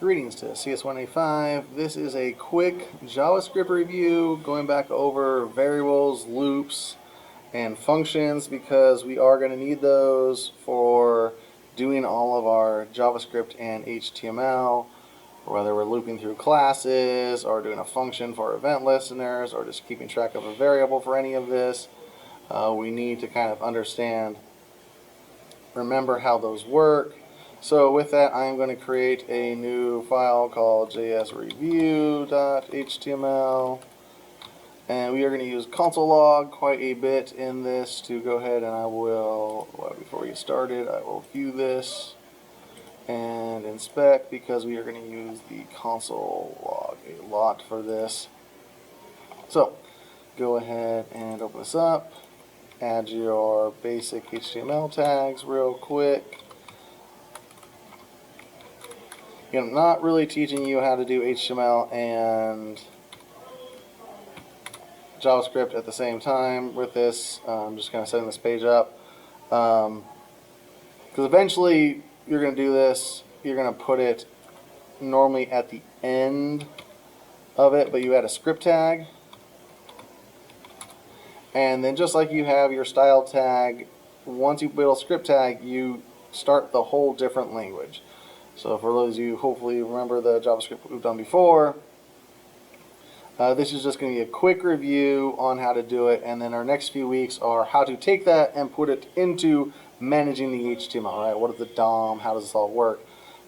Greetings to CS195. This is a quick JavaScript review going back over variables, loops, and functions because we are going to need those for doing all of our JavaScript and HTML, whether we're looping through classes or doing a function for event listeners or just keeping track of a variable for any of this. We need to kind of remember how those work. So with that, I'm going to create a new file called jsreview.html, and we are going to use console.log quite a bit in this to go ahead and before we get started, I will view this and inspect because we are going to use the console.log a lot for this. So go ahead and open this up, add your basic HTML tags real quick. I'm not really teaching you how to do HTML and JavaScript at the same time with this. I'm just kind of setting this page up. Because eventually you're going to do this, you're going to put it normally at the end of it, but you add a script tag. And then just like you have your style tag, once you build a script tag, you start the whole different language. So for those of you who hopefully remember the JavaScript we've done before, this is just going to be a quick review on how to do it, and then our next few weeks are how to take that and put it into managing the HTML, right? What is the DOM? How does this all work?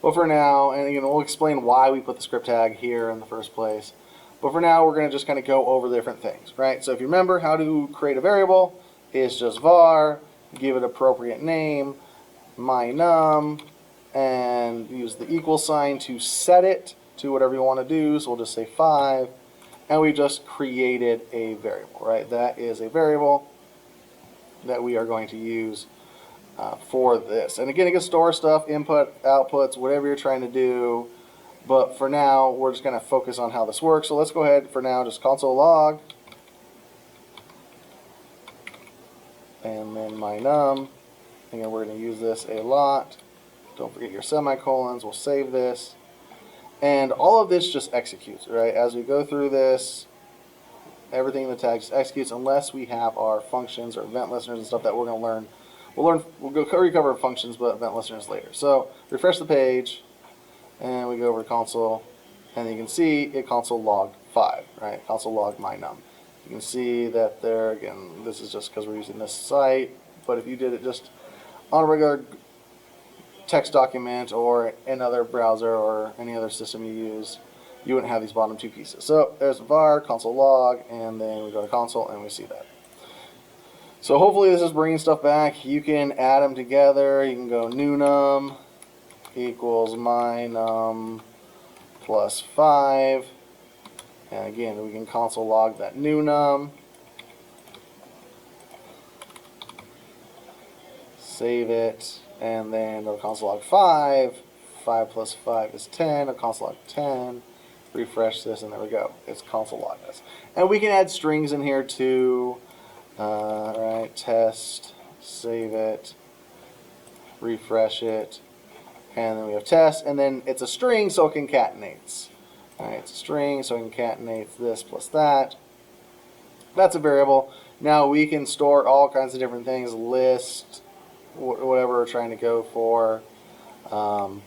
But for now, and we'll explain why we put the script tag here in the first place. But for now, we're going to just kind of go over the different things, right? So if you remember how to create a variable, it's just var, give it appropriate name, mynum, and use the equal sign to set it to whatever you want to do. So we'll just say 5, and we just created a variable, right? That is a variable that we are going to use for this. And again, it can store stuff, input, outputs, whatever you're trying to do. But for now, we're just going to focus on how this works. So let's go ahead for now, just console.log, and then mynum. Again, we're going to use this a lot. Don't forget your semicolons. We'll save this. And all of this just executes, right? As we go through this, everything in the tag just executes unless we have our functions or event listeners and stuff that we're going to learn. We'll go recover functions, but event listeners later. So refresh the page, and we go over to console, and you can see it console logged 5, right? Console log mynum. You can see that there, again, this is just because we're using this site, but if you did it just on a regular text document or another browser or any other system you use, you wouldn't have these bottom two pieces. So there's var, console log, and then we go to console and we see that. So hopefully this is bringing stuff back. You can add them together. You can go new num equals mynum plus 5, and again we can console log that new num, save it, and then go console log 5 plus 5 is 10, or console log 10, refresh this, and there we go, it's console log this. And we can add strings in here too, right, test, save it, refresh it, and then we have test, and then it's a string, so it concatenates. Alright, it's a string, so it concatenates this plus that. That's a variable. Now we can store all kinds of different things, list, whatever we're trying to go for. But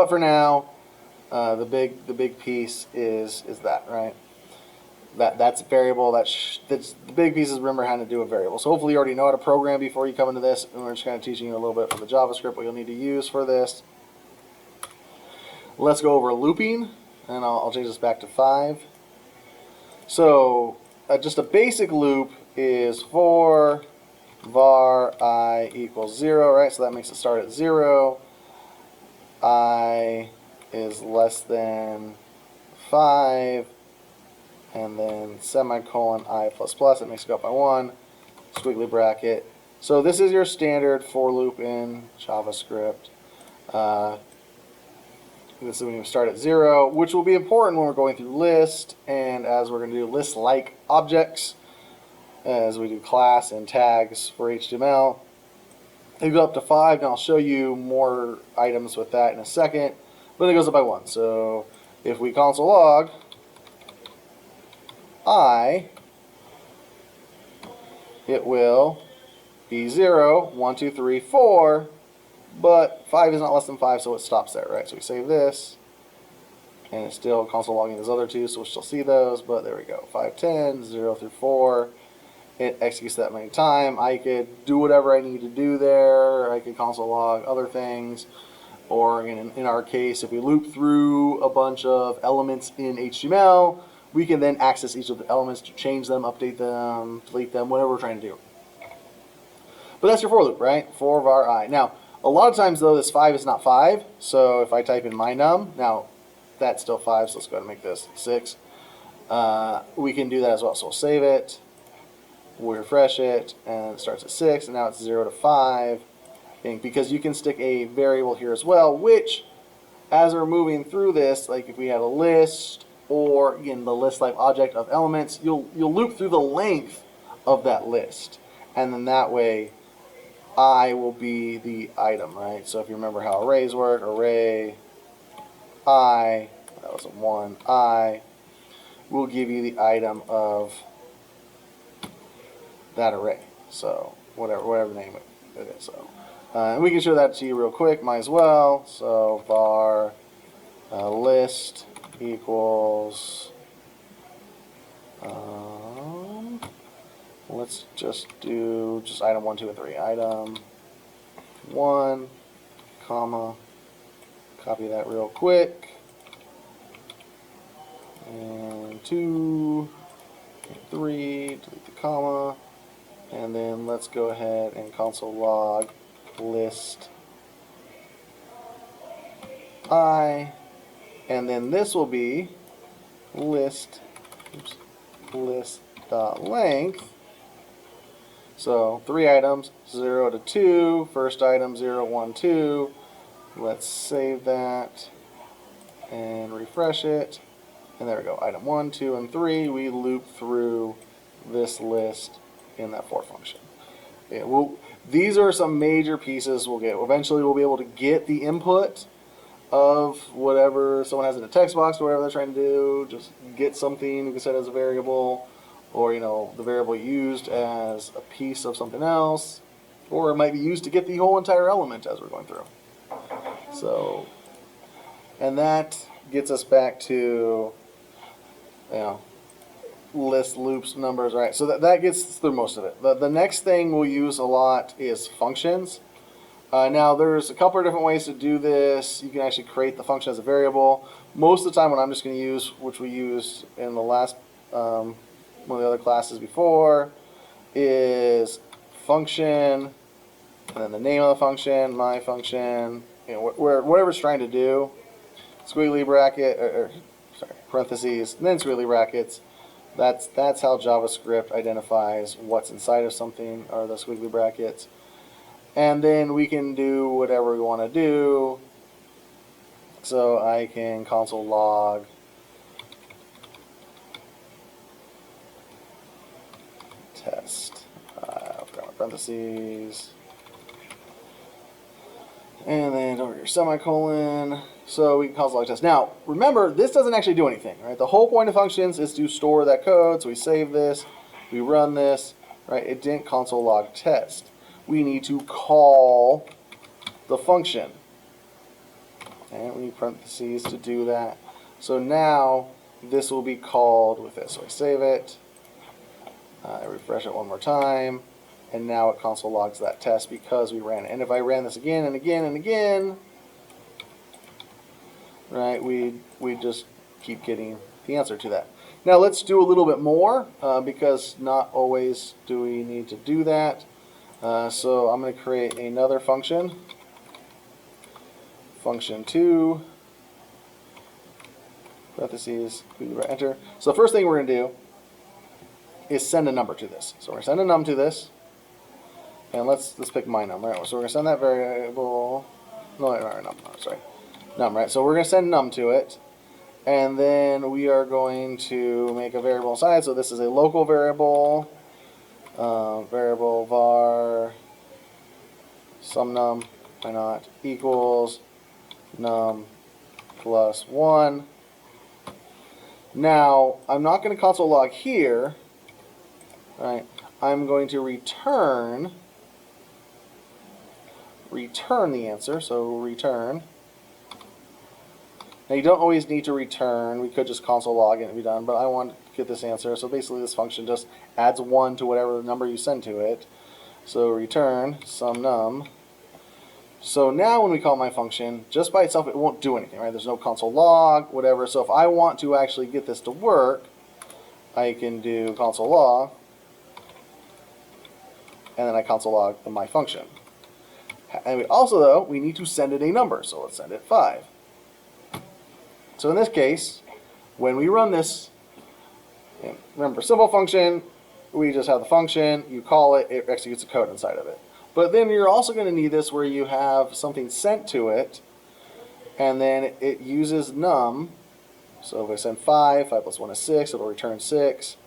for now, the big piece is that, right? That's a variable. That's the big piece is remember how to do a variable. So hopefully you already know how to program before you come into this, and we're just kind of teaching you a little bit for the JavaScript, what you'll need to use for this. Let's go over looping, and I'll change this back to 5. So just a basic loop is for var I equals 0, right? So that makes it start at 0. I is less than 5. And then semicolon I plus plus, it makes it go up by 1, squiggly bracket. So this is your standard for loop in JavaScript. This is when you start at 0, which will be important when we're going through list, and as we're going to do list-like objects, as we do class and tags for HTML. You go up to 5, and I'll show you more items with that in a second. but it goes up by 1. So if we console log I, it will be 0, 1, 2, 3, 4, but 5 is not less than 5, so it stops there, right? So we save this, and it's still console logging those other two, so we'll still see those, but there we go. 5, 10, 0 through 4. It executes that many times. I could do whatever I need to do there. I could console log other things. Or in our case, if we loop through a bunch of elements in HTML, we can then access each of the elements to change them, update them, delete them, whatever we're trying to do. But that's your for loop, right? For var I. Now, a lot of times, though, this 5 is not 5. So if I type in my num, now that's still 5, so let's go ahead and make this 6. We can do that as well. So we'll save it. We'll refresh it, and it starts at 6, and now it's 0 to 5. Because you can stick a variable here as well, which, as we're moving through this, like if we had a list, or again the list type object of elements, you'll loop through the length of that list, and then that way, I will be the item, right? So if you remember how arrays work, array I, that was a 1, I will give you the item of that array. So whatever name it is. So we can show that to you real quick. Might as well. So var list equals. Let's just do item 1, 2, and 3. Item 1, comma. Copy that real quick. And 2, and 3. Delete the comma. And then let's go ahead and console log list I, and then this will be list dot length. So 3 items, 0 to 2. First item 0, 1, 2. Let's save that and refresh it. And there we go. Item 1, 2, and 3. We loop through this list in that for function. Yeah, these are some major pieces we'll get. Eventually we'll be able to get the input of whatever someone has in a text box or whatever they're trying to do. Just get something you can set as a variable, or the variable used as a piece of something else, or it might be used to get the whole entire element as we're going through. So, and that gets us back to list, loops, numbers, right? So that gets through most of it. The next thing we'll use a lot is functions. Now there's a couple of different ways to do this. You can actually create the function as a variable. Most of the time what I'm just going to use, which we used in the last one of the other classes before, is function, and then the name of the function, my function, whatever it's trying to do, squiggly bracket, parentheses, and then squiggly brackets. That's how JavaScript identifies what's inside of something, are the squiggly brackets. And then we can do whatever we want to do. So I can console log test. Forgot my parentheses. And then over here, semicolon. So we can console log test. Now, remember, this doesn't actually do anything, right? The whole point of functions is to store that code. So we save this, we run this, right? It didn't console log test. We need to call the function. And we need parentheses to do that. So now this will be called with this. So I save it, I refresh it one more time, and now it console logs that test because we ran it. And if I ran this again and again and again, right, we just keep getting the answer to that. Now let's do a little bit more because not always do we need to do that. So I'm going to create another function, function 2, parentheses, enter. So the first thing we're going to do is send a number to this. So we're going to send a num to this, and let's pick my num, right? So we're going to send that variable, num, right? So we're going to send num to it, and then we are going to make a variable inside. So this is a local variable, variable var sum num, why not, equals num plus 1. Now, I'm not going to console log here, right? I'm going to return the answer, so return. Now you don't always need to return, we could just console log it and be done, but I want to get this answer, so basically this function just adds 1 to whatever number you send to it. So return some num. So now when we call my function, just by itself it won't do anything, right? There's no console log, whatever. So if I want to actually get this to work, I can do console log, and then I console log my function. And we also, though, we need to send it a number, so let's send it 5. So in this case, when we run this, remember, simple function, we just have the function, you call it, it executes the code inside of it. But then you're also going to need this where you have something sent to it, and then it uses num. So if I send 5, 5 plus 1 is 6, it'll return 6.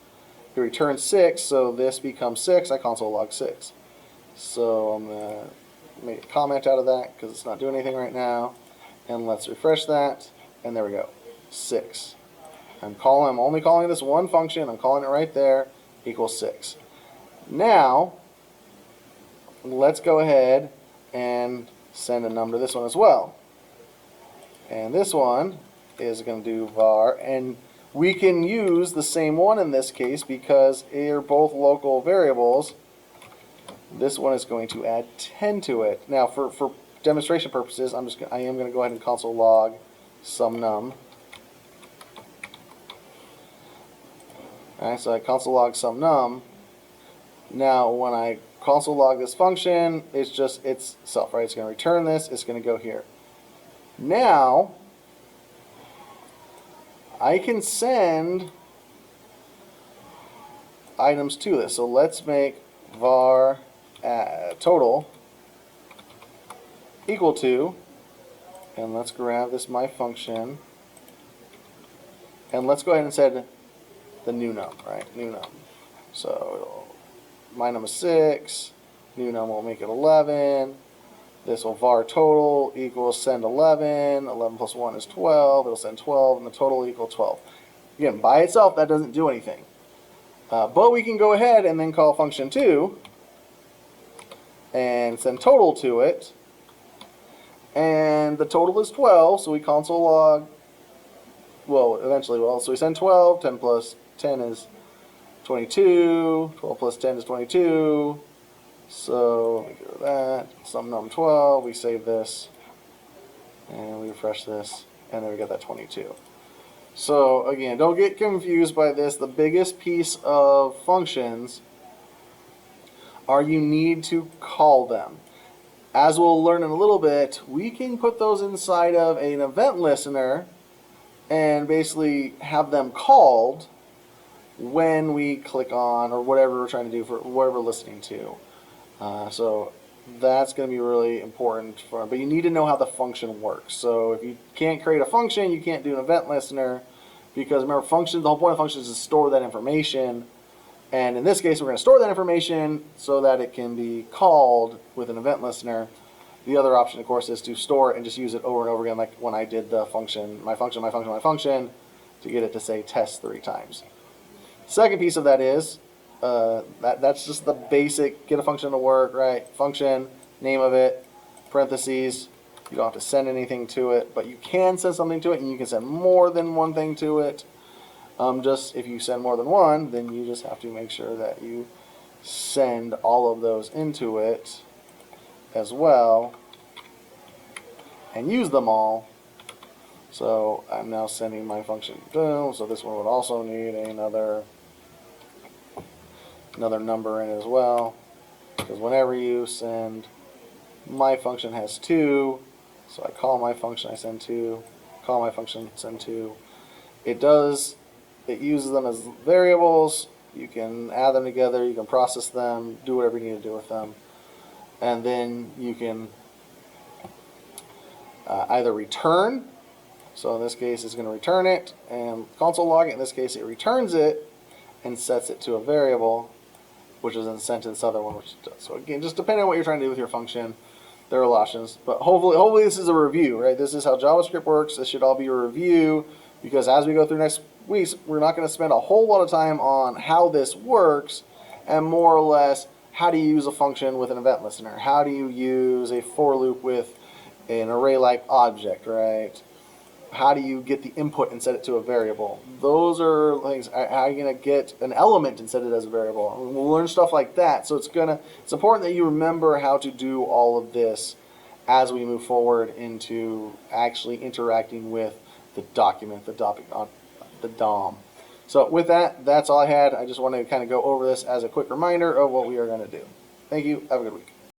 It returns 6, so this becomes 6, I console log 6. So I'm going to make a comment out of that because it's not doing anything right now. And let's refresh that, and there we go, 6. I'm only calling this one function, I'm calling it right there, equals 6. Now, let's go ahead and send a num to this one as well. And this one is going to do var, and we can use the same one in this case because they're both local variables. This one is going to add 10 to it. Now for demonstration purposes, I am going to go ahead and console log some num. Alright, so I console log some num. Now when I console log this function, it's just itself, right? It's going to return this, it's going to go here. Now, I can send items to this. So let's make var total equal to, and let's grab this my function, and let's go ahead and set the new num, right? New num. So my num is 6, new num will make it 11. This will var total equals send 11. 11 plus 1 is 12. It'll send 12, and the total equals 12. Again, by itself, that doesn't do anything. But we can go ahead and then call function 2 and send total to it. And the total is 12, so we console log, well, eventually, so we send 12. 10 plus 10 is 22. 12 plus 10 is 22. So we do that, some num 12, we save this, and we refresh this, and then we get that 22. So again, don't get confused by this. The biggest piece of functions are you need to call them. As we'll learn in a little bit, we can put those inside of an event listener and basically have them called when we click on or whatever we're trying to do for whatever we're listening to. So that's going to be really important but you need to know how the function works. So if you can't create a function, you can't do an event listener, because remember, the whole point of functions is to store that information, and in this case we're going to store that information so that it can be called with an event listener. The other option, of course, is to store it and just use it over and over again, like when I did the function, my function, to get it to say test 3 times. Second piece of that is that's just the basic get a function to work, right? Function, name of it, parentheses. You don't have to send anything to it, but you can send something to it, and you can send more than one thing to it. Just if you send more than one, then you just have to make sure that you send all of those into it as well and use them all. So I'm now sending my function, boom. So this one would also need another number in as well, because whenever you send, my function has 2, so I call my function, I send 2, call my function, send 2. It uses them as variables. You can add them together, you can process them, do whatever you need to do with them, and then you can either return, so in this case it's going to return it, and console log it, in this case it returns it and sets it to a variable, which is then sent to this other one, which it does. So again, just depending on what you're trying to do with your function, There are a lot of options, but hopefully this is a review, right? This is how JavaScript works. This should all be a review, because as we go through next weeks, we're not going to spend a whole lot of time on how this works, and more or less, how do you use a function with an event listener? How do you use a for loop with an array-like object, right? How do you get the input and set it to a variable? Those are things. How are you going to get an element and set it as a variable? We'll learn stuff like that. So it's important that you remember how to do all of this as we move forward into actually interacting with the document, the DOM. So with that, that's all I had. I just wanted to kind of go over this as a quick reminder of what we are going to do. Thank you. Have a good week.